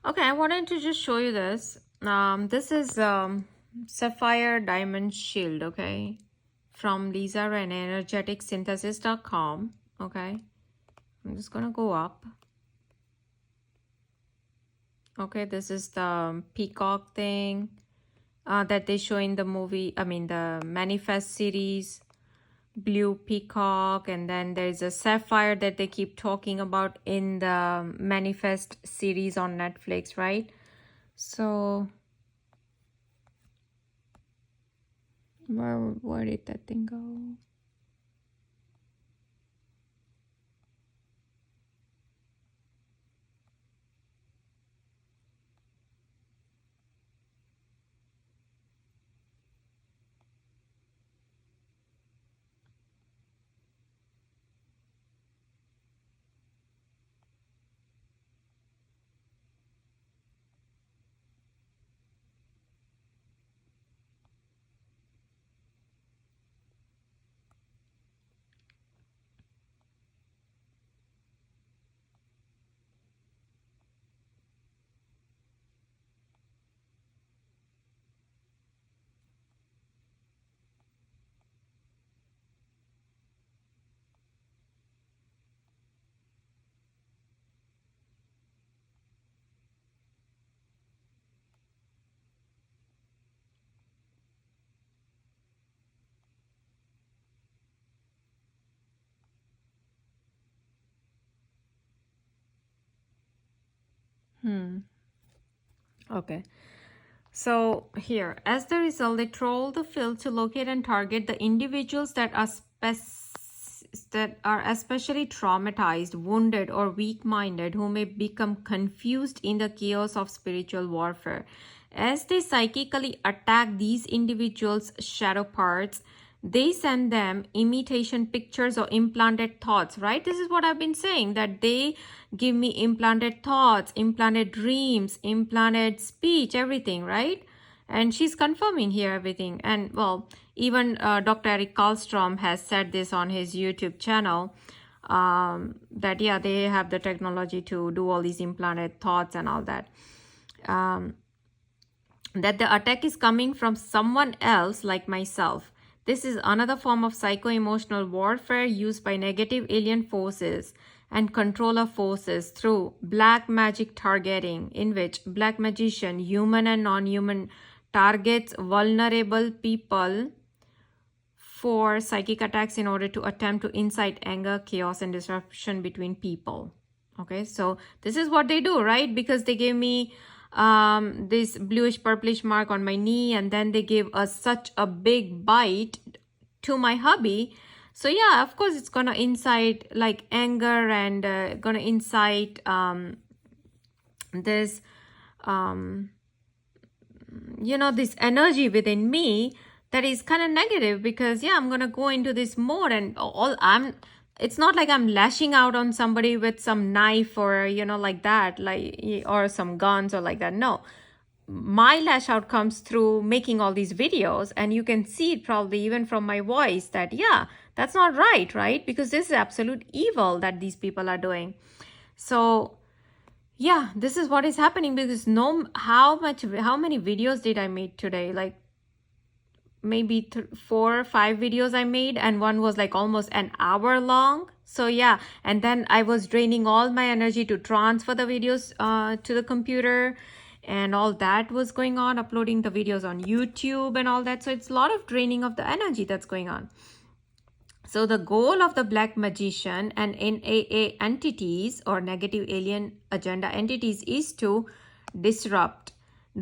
Okay, I wanted to just show you this. This is Sapphire Diamond Shield, okay, from Lisa Renee, energeticsynthesis.com. Okay, I'm just gonna go up. Okay, this is the peacock thing that they show in the movie, I mean the Manifest series, blue peacock, and then there's a sapphire that they keep talking about in the Manifest series on Netflix, right? So where did that thing go? Okay. So here, as the result, they troll the field to locate and target the individuals that are especially traumatized, wounded, or weak-minded, who may become confused in the chaos of spiritual warfare. As they psychically attack these individuals' shadow parts, they send them imitation pictures or implanted thoughts, right? This is what I've been saying, that they give me implanted thoughts, implanted dreams, implanted speech, everything, right? And she's confirming here everything. And well, even Dr. Eric Karlstrom has said this on his YouTube channel, that yeah, they have the technology to do all these implanted thoughts and all that. That the attack is coming from someone else like myself. This is another form of psycho-emotional warfare used by negative alien forces and controller forces through black magic targeting, in which black magician, human and non-human, targets vulnerable people for psychic attacks in order to attempt to incite anger, chaos, and disruption between people. Okay, so this is what they do, right? Because they gave me this bluish purplish mark on my knee, and then they gave us such a big bite to my hubby. So yeah, of course it's gonna incite like anger, and gonna incite this this energy within me that is kind of negative, because yeah, I'm gonna go into this mode, and it's not like I'm lashing out on somebody with some knife or like that, like, or some guns or like that. No, my lash out comes through making all these videos, and you can see it probably even from my voice that yeah, that's not right? Because this is absolute evil that these people are doing. So yeah, this is what is happening, because how many videos did I make today? Like maybe 4 or 5 videos I made, and one was like almost an hour long. So yeah, and then I was draining all my energy to transfer the videos to the computer, and all that was going on, uploading the videos on YouTube and all that. So it's a lot of draining of the energy that's going on. So the goal of the black magician and NAA entities, or negative alien agenda entities, is to disrupt,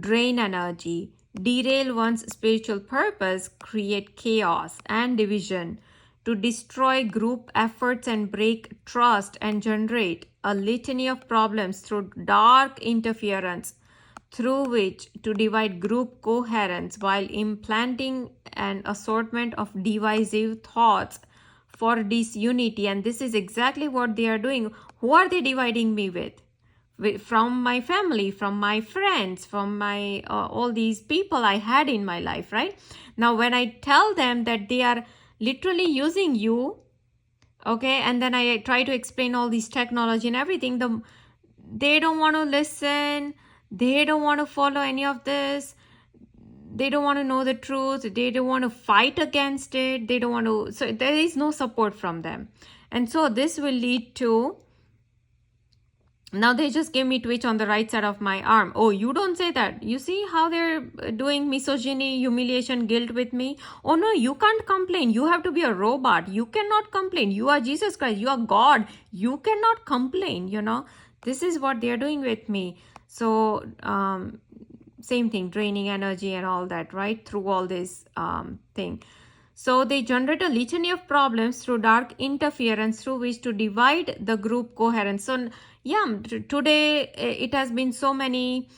drain energy, derail one's spiritual purpose, create chaos and division, to destroy group efforts and break trust, and generate a litany of problems through dark interference, through which to divide group coherence while implanting an assortment of divisive thoughts for disunity. And this is exactly what they are doing. Who are they dividing me with? From my family, from my friends, from my all these people I had in my life, right? Now when I tell them that they are literally using you, okay, and then I try to explain all these technology and everything, they don't want to listen. They don't want to follow any of this. They don't want to know the truth. They don't want to fight against it. They don't want to, so there is no support from them. And so this will lead to, now they just gave me twitch on the right side of my arm. Oh, you don't say that. You see how they're doing misogyny, humiliation, guilt with me? Oh no, you can't complain. You have to be a robot. You cannot complain. You are Jesus Christ. You are God. You cannot complain, you know. This is what they're doing with me. So, same thing, draining energy and all that, right? Through all this thing. So they generate a litany of problems through dark interference through which to divide the group coherence. So yeah, today it has been so many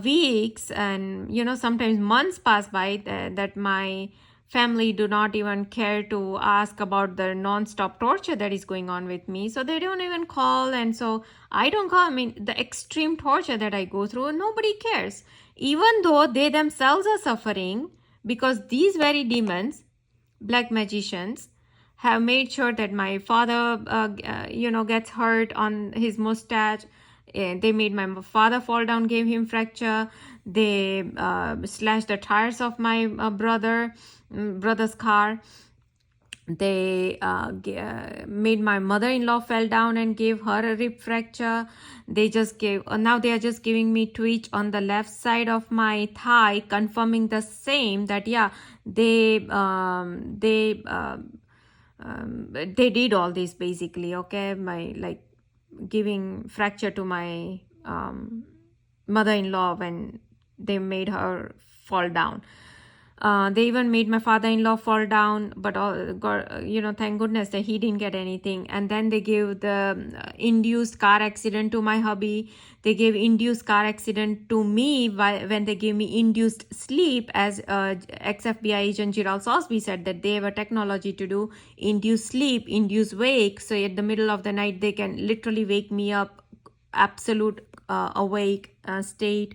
weeks and, you know, sometimes months pass by that my family do not even care to ask about the non-stop torture that is going on with me. So they don't even call, and so I don't call. I mean, the extreme torture that I go through, nobody cares. Even though they themselves are suffering, because these very demons, black magicians, have made sure that my father gets hurt on his mustache. They made my father fall down, gave him fracture. They slashed the tires of my brother's car. They made my mother-in-law fell down and gave her a rib fracture. They just gave, now they are just giving me twitch on the left side of my thigh, confirming the same, that yeah, they did all this basically. Okay, my, like, giving fracture to my mother-in-law when they made her fall down. They even made my father-in-law fall down, but thank goodness that he didn't get anything. And then they gave the induced car accident to my hubby. They gave induced car accident to me when they gave me induced sleep, as ex-FBI agent Gerald Sosby said that they have a technology to do induced sleep, induced wake. So at the middle of the night, they can literally wake me up, absolute awake state.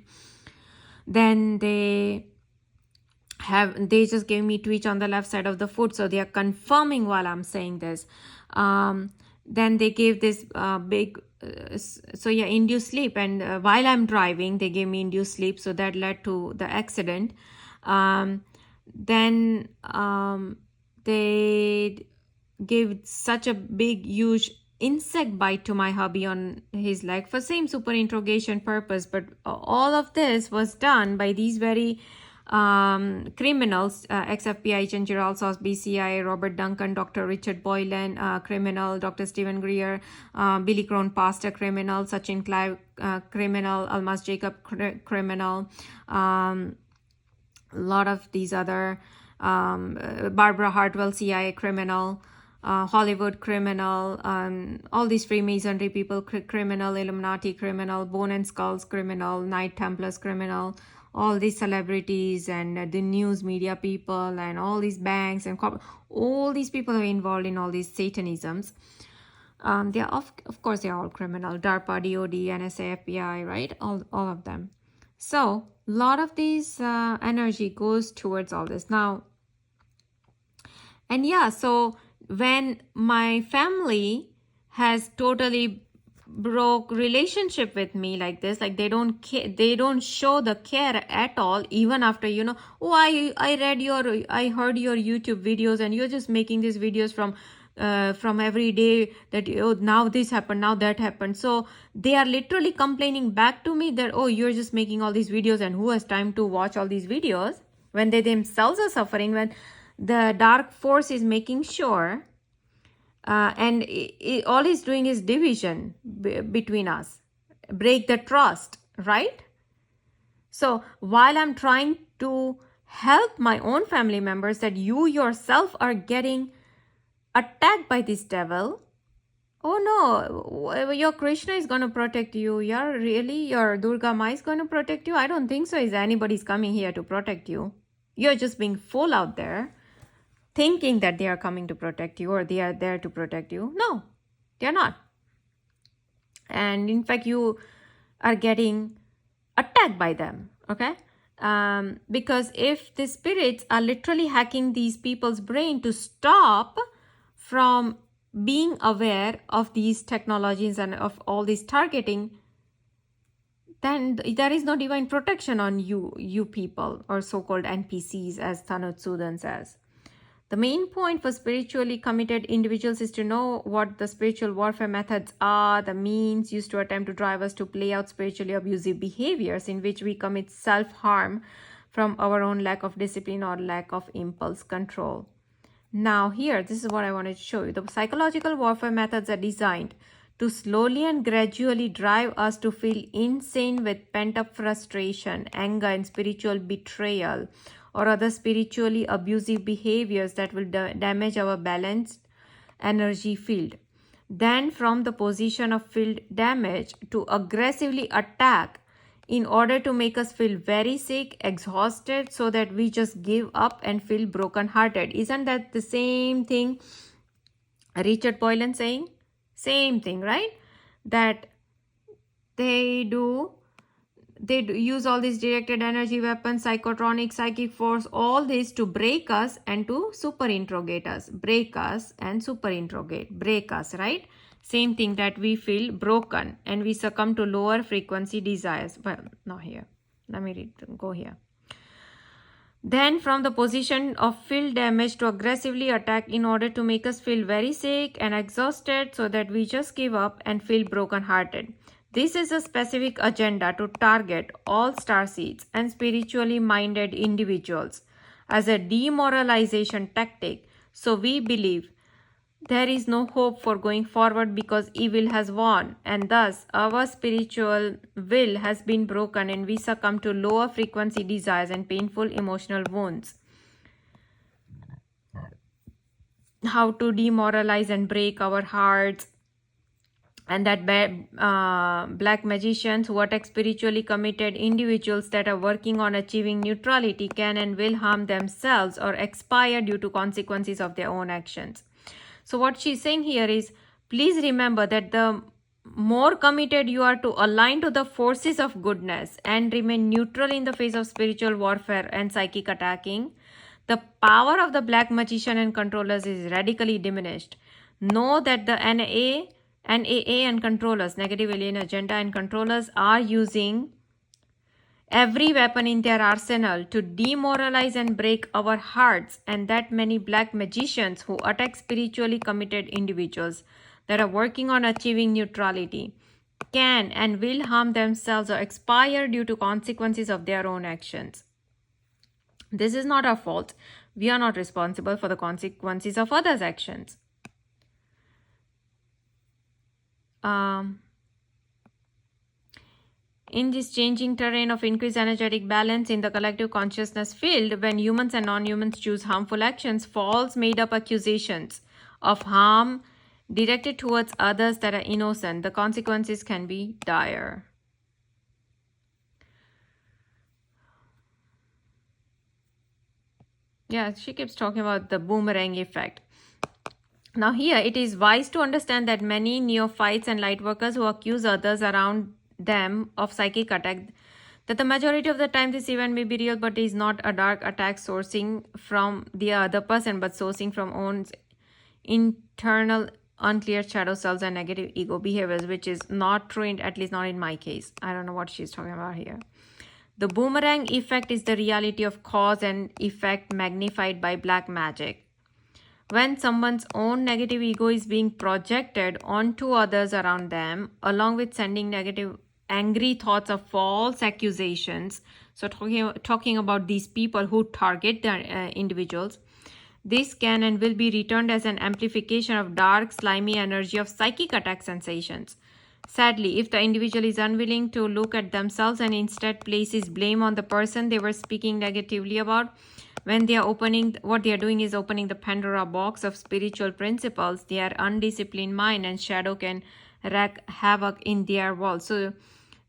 Then they just gave me twitch on the left side of the foot, so they are confirming while I'm saying this. Then they gave this big induced sleep, and while I'm driving they gave me induced sleep, so that led to the accident. Then they gave such a big huge insect bite to my hubby on his leg for same super interrogation purpose. But all of this was done by these very criminals, ex-FBI agent Gerald Sosby, CIA, Robert Duncan, Dr. Richard Boylan, criminal, Dr. Stephen Greer, Billy Crone, pastor, criminal, Sachin Clive, criminal, Almas Jacob, criminal, a lot of these other, Barbara Hartwell, CIA, criminal, Hollywood, criminal, all these Freemasonry people, criminal, Illuminati, criminal, Bone and Skulls, criminal, Knight Templars, criminal, all these celebrities and the news media people and all these banks and all these people are involved in all these satanisms. They are of course they are all criminal. DARPA, DOD, NSA, FBI, right? All of them. So a lot of these energy goes towards all this now. And yeah, so when my family has totally broke relationship with me like this, like they don't show the care at all, even after, oh, I heard your YouTube videos and you're just making these videos from every day that, oh, now this happened, now that happened. So they are literally complaining back to me that, oh, you're just making all these videos and who has time to watch all these videos, when they themselves are suffering, when the dark force is making sure and all he's doing is division between us, break the trust, right? So while I'm trying to help my own family members, that you yourself are getting attacked by this devil, oh no, your Krishna is going to protect you. Your Durga Ma is going to protect you? I don't think so. Is anybody's coming here to protect you? You're just being full out there, thinking that they are coming to protect you or they are there to protect you. No, they're not. And in fact, you are getting attacked by them, okay? Because if the spirits are literally hacking these people's brain to stop from being aware of these technologies and of all this targeting, then there is no divine protection on you people, or so-called NPCs, as Thanotsudan says. The main point for spiritually committed individuals is to know what the spiritual warfare methods are, the means used to attempt to drive us to play out spiritually abusive behaviors in which we commit self-harm from our own lack of discipline or lack of impulse control. Now here, this is what I wanted to show you. The psychological warfare methods are designed to slowly and gradually drive us to feel insane with pent-up frustration, anger, and spiritual betrayal, or other spiritually abusive behaviors that will damage our balanced energy field. Then, from the position of field damage, to aggressively attack in order to make us feel very sick, exhausted, so that we just give up and feel broken-hearted. Isn't that the same thing Richard Boylan saying? Same thing, right? That they use all these directed energy weapons, psychotronic, psychic force, all this to break us and to super interrogate us. Break us and super interrogate. Break us, right? Same thing, that we feel broken and we succumb to lower frequency desires. Well, not here. Let me go here. Then, from the position of field damage, to aggressively attack in order to make us feel very sick and exhausted, so that we just give up and feel broken-hearted. This is a specific agenda to target all starseeds and spiritually minded individuals as a demoralization tactic. So we believe there is no hope for going forward because evil has won, and thus our spiritual will has been broken and we succumb to lower frequency desires and painful emotional wounds. How to demoralize and break our hearts, and that black magicians who attack spiritually committed individuals that are working on achieving neutrality can and will harm themselves or expire due to consequences of their own actions. So what she's saying here is, please remember that the more committed you are to align to the forces of goodness and remain neutral in the face of spiritual warfare and psychic attacking, the power of the black magician and controllers is radically diminished. Know that the NAA and controllers, negative alien agenda and controllers, are using every weapon in their arsenal to demoralize and break our hearts, and that many black magicians who attack spiritually committed individuals that are working on achieving neutrality can and will harm themselves or expire due to consequences of their own actions. This is not our fault. We are not responsible for the consequences of others' actions. In this changing terrain of increased energetic balance in the collective consciousness field, when humans and non-humans choose harmful actions, false made-up accusations of harm directed towards others that are innocent, the consequences can be dire. Yeah, she keeps talking about the boomerang effect. Now here, it is wise to understand that many neophytes and light workers who accuse others around them of psychic attack, that the majority of the time this event may be real, but is not a dark attack sourcing from the other person, but sourcing from own internal unclear shadow selves and negative ego behaviors, which is not true, at least not in my case. I don't know what she's talking about here. The boomerang effect is the reality of cause and effect magnified by black magic. When someone's own negative ego is being projected onto others around them, along with sending negative, angry thoughts of false accusations, so talking about these people who target the individuals, this can and will be returned as an amplification of dark, slimy energy of psychic attack sensations. Sadly, if the individual is unwilling to look at themselves and instead places blame on the person they were speaking negatively about, when they are what they are doing is opening the Pandora box of spiritual principles, their undisciplined mind and shadow can wreak havoc in their world. So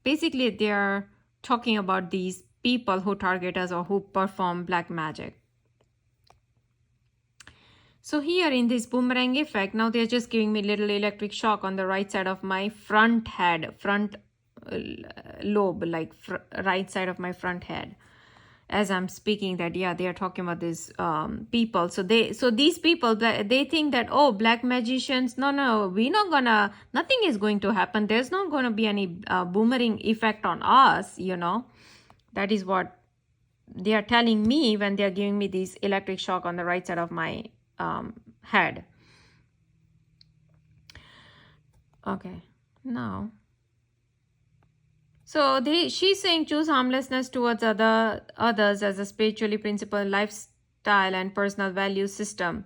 basically, they are talking about these people who target us or who perform black magic. So here in this boomerang effect, now they're just giving me little electric shock on the right side of my front lobe, like right side of my front head. as I'm speaking, that yeah, they are talking about these people. So these people, they think that, oh, black magicians, no, we're not gonna, nothing is going to happen, there's not going to be any boomerang effect on us, that is what they are telling me when they are giving me this electric shock on the right side of my head. Okay, now, so she's saying choose harmlessness towards others as a spiritually principled lifestyle and personal value system.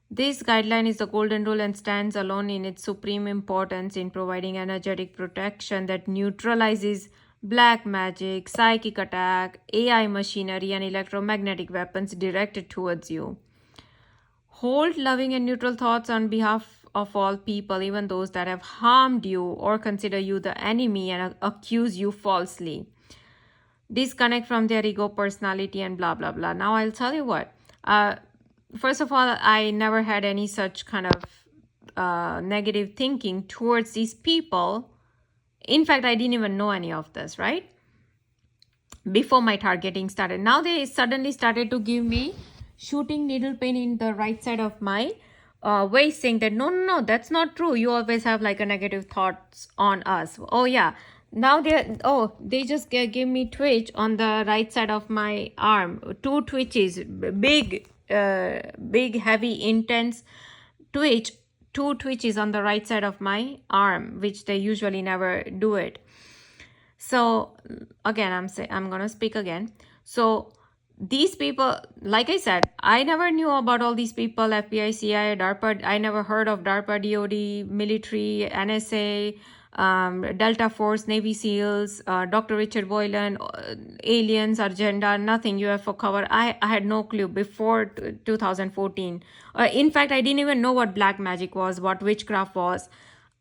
This guideline is the golden rule and stands alone in its supreme importance in providing energetic protection that neutralizes black magic, psychic attack, AI machinery, and electromagnetic weapons directed towards you. Hold loving and neutral thoughts on behalf of all people, even those that have harmed you or consider you the enemy and accuse you falsely. Disconnect from their ego, personality, and blah, blah, blah. Now, I'll tell you what. First of all, I never had any such kind of negative thinking towards these people. In fact, I didn't even know any of this, right? Before my targeting started. Now they suddenly started to give me shooting needle pain in the right side of my waist, saying that no, that's not true. You always have like a negative thoughts on us. Oh yeah. Now they just gave me twitch on the right side of my arm. 2 twitches, big, heavy, intense twitch. 2 twitches on the right side of my arm, which they usually never do it. So again, I'm gonna speak again. So these people, like I said, I never knew about all these people, FBI, CIA, DARPA. I never heard of DARPA, DOD, military, NSA, Delta Force, Navy SEALs, Dr. Richard Boylan, aliens, agenda, nothing, UFO cover. I had no clue before 2014. In fact, I didn't even know what black magic was, what witchcraft was.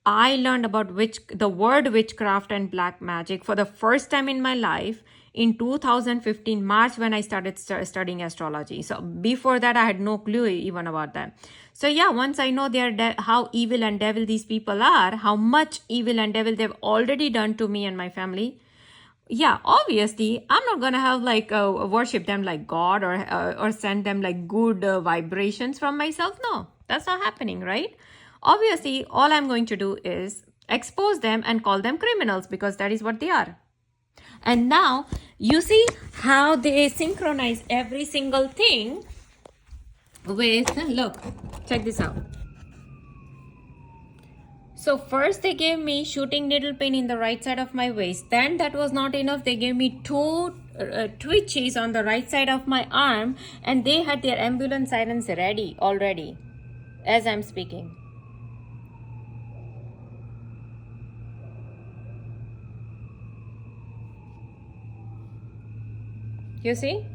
I learned about the word witchcraft and black magic for the first time in my life in 2015 March, when I started studying astrology. So before that, I had no clue even about that. So yeah, once I know how evil and devil these people are, how much evil and devil they've already done to me and my family, yeah, obviously I'm not gonna have like worship them like God or send them like good vibrations from myself. No, that's not happening, right? Obviously, all I'm going to do is expose them and call them criminals, because that is what they are. And now you see how they synchronize every single thing with, look, check this out. So first they gave me shooting needle pain in the right side of my waist. Then that was not enough. They gave me 2 twitches on the right side of my arm, and they had their ambulance sirens ready already as I'm speaking. You see?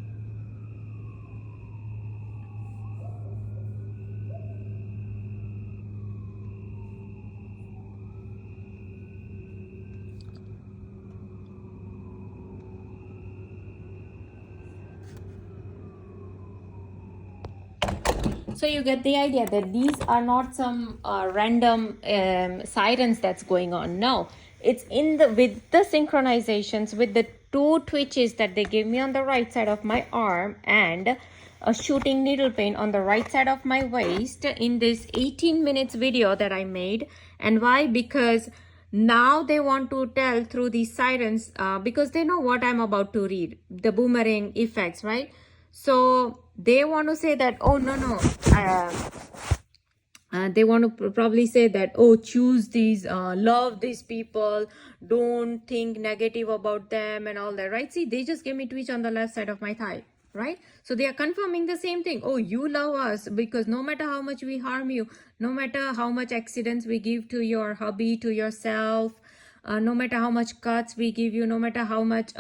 So you get the idea that these are not some random sirens that's going on. No, it's with the synchronizations, with the 2 twitches that they gave me on the right side of my arm, and a shooting needle pain on the right side of my waist in this 18 minutes video that I made. And why? Because now they want to tell through these sirens, because they know what I'm about to read, the boomerang effects, right? So they want to say that, oh, no. They want to probably say that, oh, choose these, love these people, don't think negative about them and all that, right? See, they just gave me twitch on the left side of my thigh, right? So they are confirming the same thing. Oh, you love us, because no matter how much we harm you, no matter how much accidents we give to your hubby, to yourself, no matter how much cuts we give you, no matter how much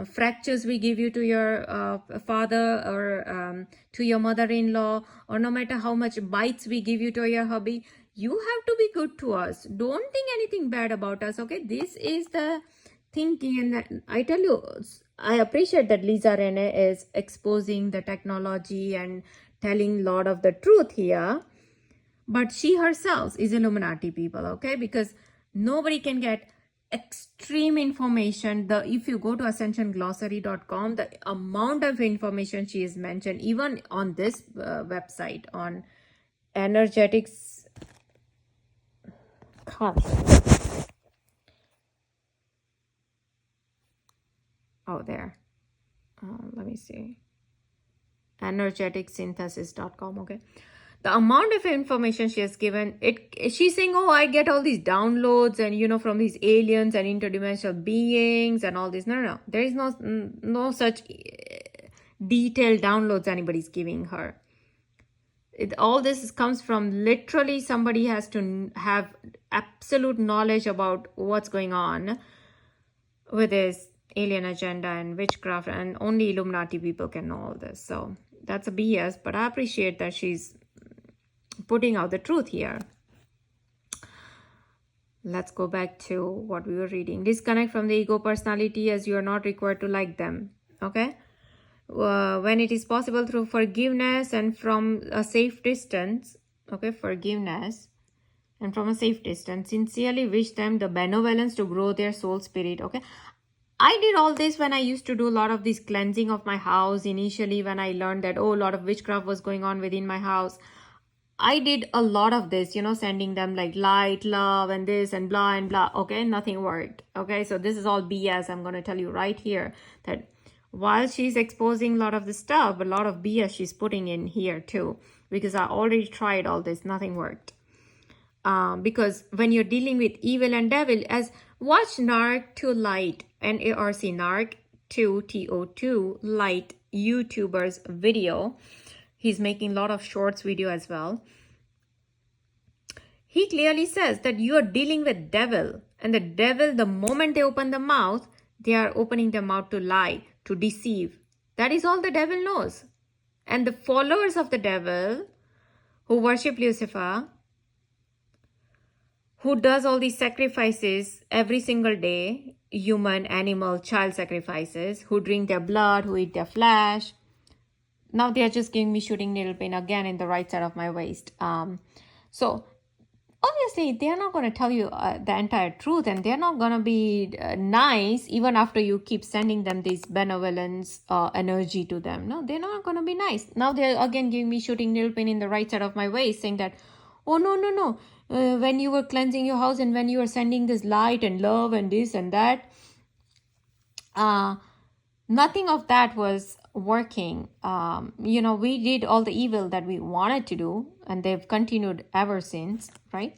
fractures we give you to your father or to your mother-in-law, or no matter how much bites we give you to your hubby, you have to be good to us. Don't think anything bad about us, okay? This is the thinking. And I tell you, I appreciate that Lisa Renee is exposing the technology and telling a lot of the truth here, but she herself is Illuminati people, okay? Because nobody can get extreme information. If you go to ascensionglossary.com, the amount of information she has mentioned, even on this website on energetics. Oh, there. Let me see. energeticsynthesis.com. Okay, the amount of information she has given, she's saying, oh, I get all these downloads and from these aliens and interdimensional beings and all this. No, there is no such detailed downloads anybody's giving her. All this comes from literally somebody has to have absolute knowledge about what's going on with this alien agenda and witchcraft, and only Illuminati people can know all this. So that's a BS, but I appreciate that she's putting out the truth here. Let's go back to what we were reading. Disconnect from the ego personality, as you are not required to like them. Okay? When it is possible, through forgiveness and from a safe distance. Okay, forgiveness and from a safe distance. Sincerely wish them the benevolence to grow their soul spirit. Okay? I did all this when I used to do a lot of this cleansing of my house initially, when I learned that, oh, a lot of witchcraft was going on within my house. I did a lot of this, sending them like light, love, and this and blah and blah. Okay, nothing worked. Okay, so this is all BS. I'm going to tell you right here that while she's exposing a lot of the stuff, a lot of BS she's putting in here too, because I already tried all this, nothing worked. Because when you're dealing with evil and devil, as watch Narc to Light, NARC Narc 2 TO2 Light YouTuber's video. He's making a lot of shorts video as well. He clearly says that you are dealing with devil, and the devil, the moment they open the mouth, they are opening the mouth to lie, to deceive. That is all the devil knows. And the followers of the devil who worship Lucifer, who does all these sacrifices every single day, human, animal, child sacrifices, who drink their blood, who eat their flesh. Now they are just giving me shooting needle pain again in the right side of my waist. So obviously they are not going to tell you the entire truth, and they're not going to be nice even after you keep sending them this benevolence energy to them. No, they're not going to be nice. Now they're again giving me shooting needle pain in the right side of my waist, saying that, oh, no. When you were cleansing your house and when you were sending this light and love and this and that, nothing of that was working. We did all the evil that we wanted to do, and they've continued ever since, right?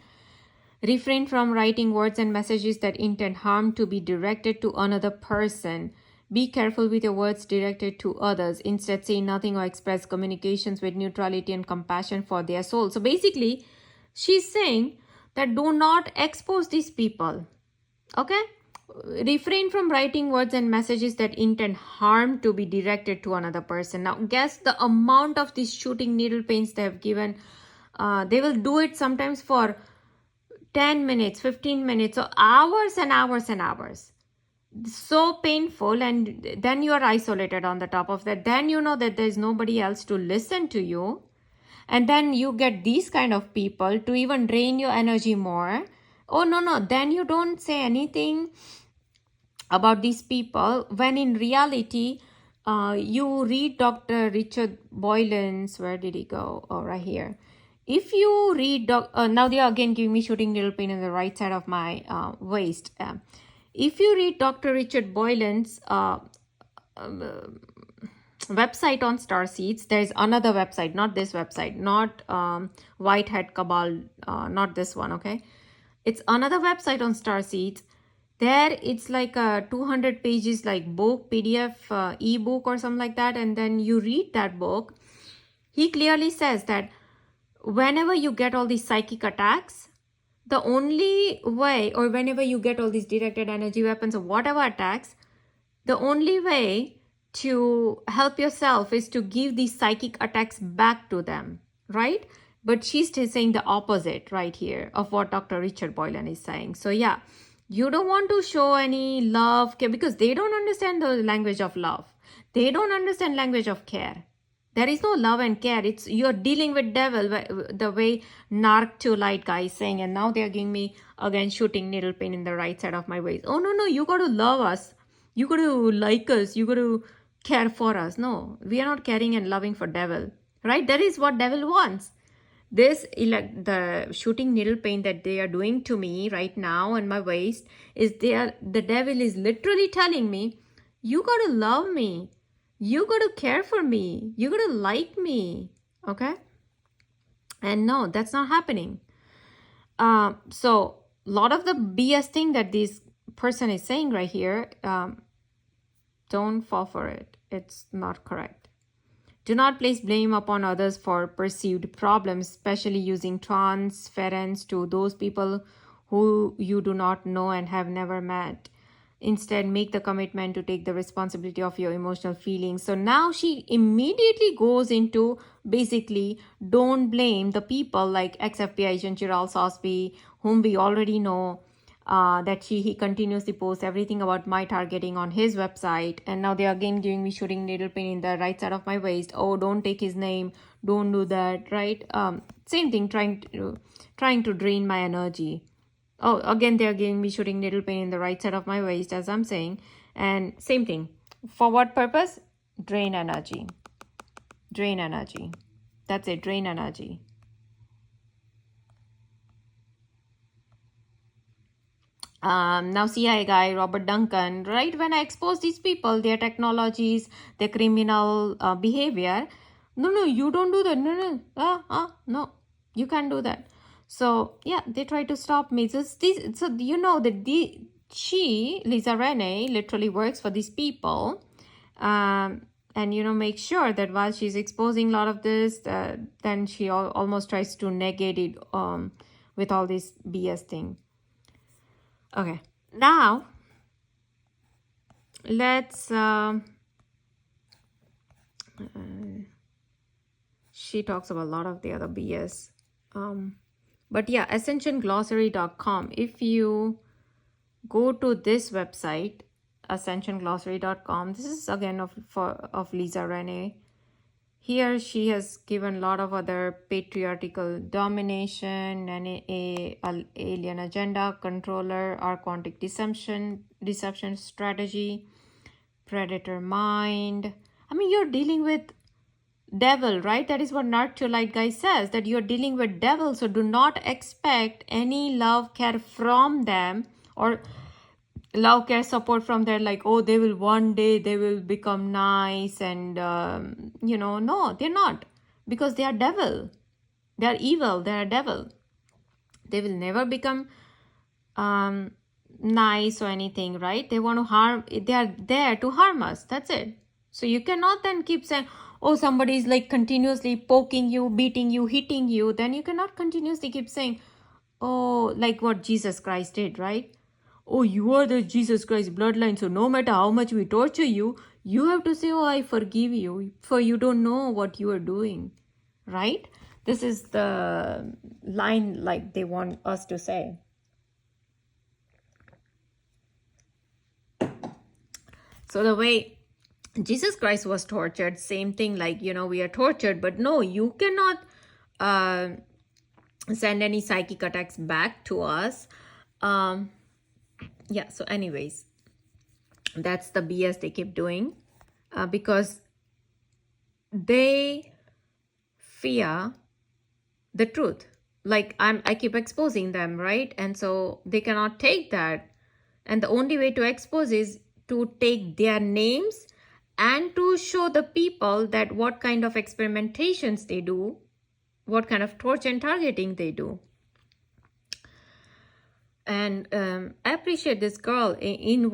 Refrain from writing words and messages that intend harm to be directed to another person. Be careful with your words directed to others. Instead, say nothing or express communications with neutrality and compassion for their soul. So basically, she's saying that do not expose these people. Okay? Refrain from writing words and messages that intend harm to be directed to another person. Now, guess the amount of these shooting needle pains they have given. They will do it sometimes for 10 minutes, 15 minutes, or hours and hours and hours. So painful, and then you are isolated on the top of that. Then you know that there is nobody else to listen to you. And then you get these kind of people to even drain your energy more. Oh, no. Then you don't say anything about these people, when in reality, you read Dr. Richard Boylan's, where did he go? Oh, right here. If you read, now they are again giving me shooting needle pain in the right side of my waist. If you read Dr. Richard Boylan's website on StarSeeds, there is another website, not this website, not Whitehead Cabal, not this one, okay? It's another website on StarSeeds. There it's like a 200 pages like book, PDF, ebook or something like that, and then you read that book. He clearly says that whenever you get all these psychic attacks, the only way, or whenever you get all these directed energy weapons or whatever attacks, the only way to help yourself is to give these psychic attacks back to them, right? But she's still saying the opposite right here of what Dr. Richard Boylan is saying. So yeah, you don't want to show any love, because they don't understand the language of love. They don't understand language of care. There is no love and care. It's you're dealing with devil, the way narc to light guy is saying. And now they're giving me again shooting needle pain in the right side of my waist. Oh no, you got to love us. You got to like us. You got to care for us. No, we are not caring and loving for devil, right? That is what devil wants. This the shooting needle pain that they are doing to me right now on my waist is the devil is literally telling me, you got to love me, you got to care for me, you got to like me. Okay, and no, that's not happening. So a lot of the BS thing that this person is saying right here, don't fall for it. It's not correct. Do not place blame upon others for perceived problems, especially using transference to those people who you do not know and have never met. Instead, make the commitment to take the responsibility of your emotional feelings. So now she immediately goes into basically don't blame the people like ex-FBI agent Chiral Sosby, whom we already know, that he continuously posts everything about my targeting on his website, and now they are again giving me shooting needle pain in the right side of my waist. Oh, don't take his name, don't do that, right? Same thing, trying to drain my energy. Oh, again they're giving me shooting needle pain in the right side of my waist, as I'm saying, and same thing. For what purpose? Drain energy. That's it, drain energy. Now CIA guy Robert Duncan, right when I expose these people, their technologies, their criminal behavior, no, you don't do that, no, you can't do that. So yeah, they try to stop me. So you know that Lisa Renee literally works for these people, and make sure that while she's exposing a lot of this, then she almost tries to negate it with all this BS thing. Okay, now let's she talks about a lot of the other BS, but yeah, ascensionglossary.com. If you go to this website, ascensionglossary.com, this is again of Lisa Renee. Here she has given a lot of other patriarchal domination and alien agenda, controller, archontic deception strategy, predator mind. I mean, you're dealing with devil, right? That is what Narc to Light guy says, that you're dealing with devil. So do not expect any love, care from them, or love, care, support from there, like, oh, they will one day they will become nice, and no, they're not, because they are devil, they are evil, they are devil. They will never become nice or anything, right? They want to harm, they are there to harm us, that's it. So you cannot then keep saying, oh, somebody is like continuously poking you, beating you, hitting you. Then you cannot continuously keep saying, oh, like what Jesus Christ did, right? Oh, you are the Jesus Christ bloodline, so no matter how much we torture you, you have to say, oh, I forgive you, for you don't know what you are doing, right? This is the line like they want us to say. So the way Jesus Christ was tortured, same thing, like, we are tortured, but no, you cannot send any psychic attacks back to us. Yeah, so anyways, that's the BS they keep doing, because they fear the truth. Like I keep exposing them, right? And so they cannot take that. And the only way to expose is to take their names and to show the people that what kind of experimentations they do, what kind of torture and targeting they do. And I appreciate this girl in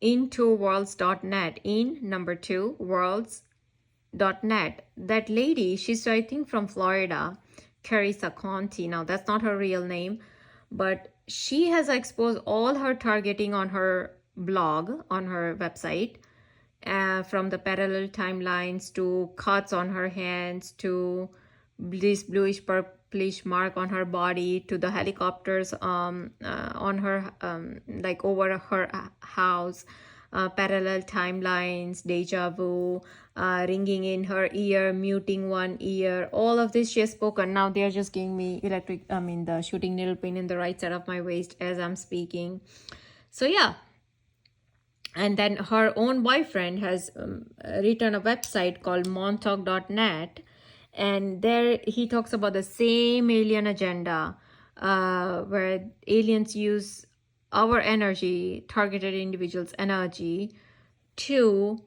intoworlds.net, in number 2 worlds.net. That lady, she's I think from Florida, Carissa Conti. Now that's not her real name, but she has exposed all her targeting on her blog, on her website, from the parallel timelines to cuts on her hands to this bluish purplish mark on her body to the helicopters on her like over her house, parallel timelines, deja vu, ringing in her ear, muting one ear, all of this she has spoken. Now they are just giving me the shooting needle pain in the right side of my waist as I'm speaking. So yeah. And then her own boyfriend has written a website called montauk.net, and there he talks about the same alien agenda, where aliens use our energy, targeted individuals' energy, to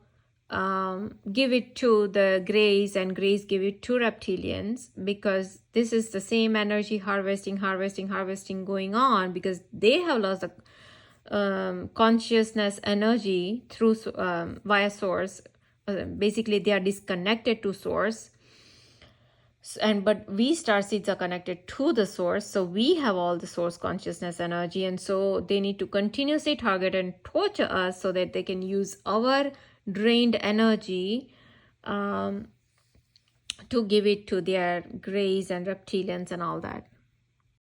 give it to the Greys, and Greys give it to reptilians, because this is the same energy harvesting going on, because they have lost the consciousness energy through via source. Basically they are disconnected to source, but we star seeds are connected to the source, so we have all the source consciousness energy, and so they need to continuously target and torture us so that they can use our drained energy to give it to their Greys and reptilians and all that.